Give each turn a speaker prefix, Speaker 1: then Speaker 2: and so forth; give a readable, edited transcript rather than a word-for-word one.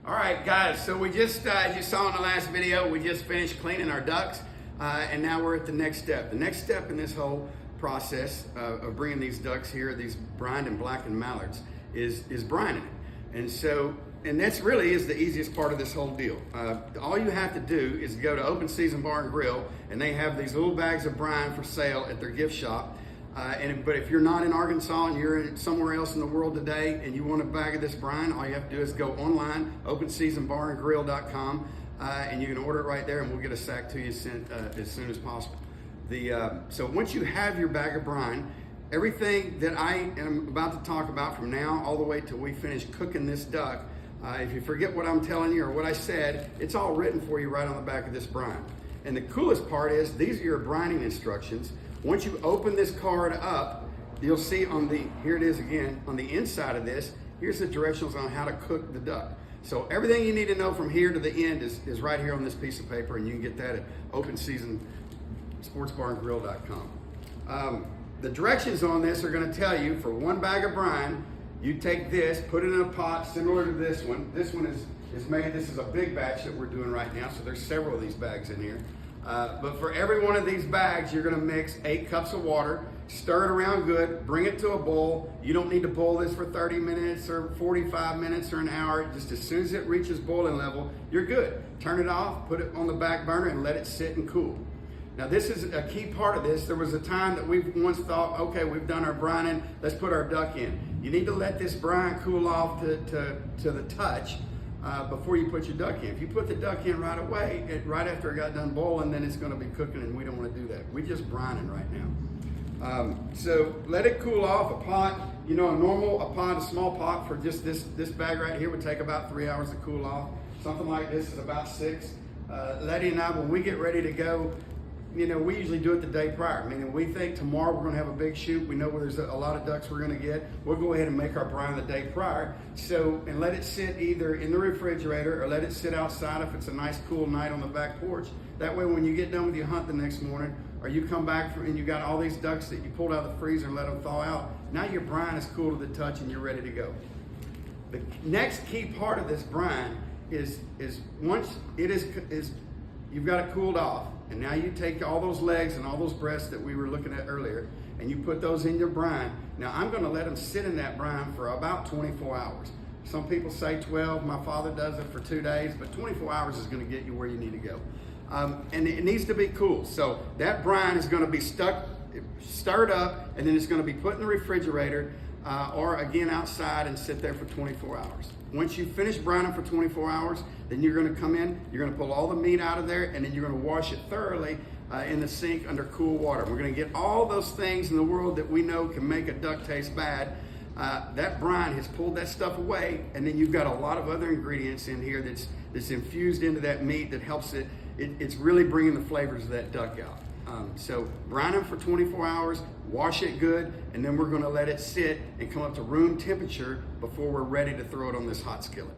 Speaker 1: All right, guys, so we just, as you saw in the last video, we just finished cleaning our ducks, and now we're at the next step. The next step in this whole process of bringing these ducks here, these brined and blackened mallards, is brining it. And that's really is the easiest part of this whole deal. All you have to do is go to Open Season Bar and Grill, and they have these little bags of brine for sale at their gift shop. But if you're not in Arkansas and you're somewhere else in the world today and you want a bag of this brine, all you have to do is go online, openseasonbarandgrill.com, and you can order it right there, and we'll get a sack to you sent as soon as possible. So once you have your bag of brine, everything that I am about to talk about from now all the way till we finish cooking this duck, if you forget what I'm telling you or what I said, it's all written for you right on the back of this brine. And the coolest part is these are your brining instructions. Once you open this card up, you'll see here it is again, on the inside of this, here's the directions on how to cook the duck. So everything you need to know from here to the end is right here on this piece of paper, and you can get that at openseasonsportsbarandgrill.com. The directions on this are gonna tell you for one bag of brine, you take this, put it in a pot similar to this one. This one is made, this is a big batch that we're doing right now, so there's several of these bags in here. But for every one of these bags, you're gonna mix 8 cups of water, stir it around good, bring it to a boil. You don't need to boil this for 30 minutes or 45 minutes or an hour. Just as soon as it reaches boiling level, you're good. Turn it off, put it on the back burner, and let it sit and cool. Now this is a key part of this. There was a time that we once thought, okay, we've done our brining, let's put our duck in. You need to let this brine cool off to the touch before you put your duck in. If you put the duck in right away, right after it got done boiling, then it's gonna be cooking, and we don't wanna do that. We're just brining right now. So let it cool off. A pot, you know, a small pot for just this bag right here would take about 3 hours to cool off. Something like this is about 6. Letty and I, when we get ready to go, you know, we usually do it the day prior. I mean, we think tomorrow we're gonna have a big shoot. We know where there's a lot of ducks we're gonna get. We'll go ahead and make our brine the day prior. And let it sit either in the refrigerator or let it sit outside if it's a nice cool night on the back porch. That way when you get done with your hunt the next morning, or you come back and you got all these ducks that you pulled out of the freezer and let them thaw out, now your brine is cool to the touch and you're ready to go. The next key part of this brine is once you've got it cooled off, and now you take all those legs and all those breasts that we were looking at earlier, and you put those in your brine. Now I'm gonna let them sit in that brine for about 24 hours. Some people say 12, my father does it for 2 days, but 24 hours is gonna get you where you need to go. And it needs to be cool. So that brine is gonna be stirred up, and then it's gonna be put in the refrigerator, or again outside and sit there for 24 hours. Once you finish brining for 24 hours, then you're gonna come in, you're gonna pull all the meat out of there, and then you're gonna wash it thoroughly in the sink under cool water. We're gonna get all those things in the world that we know can make a duck taste bad. That brine has pulled that stuff away, and then you've got a lot of other ingredients in here that's infused into that meat that helps it's really bringing the flavors of that duck out. So brine them for 24 hours, wash it good, and then we're gonna let it sit and come up to room temperature before we're ready to throw it on this hot skillet.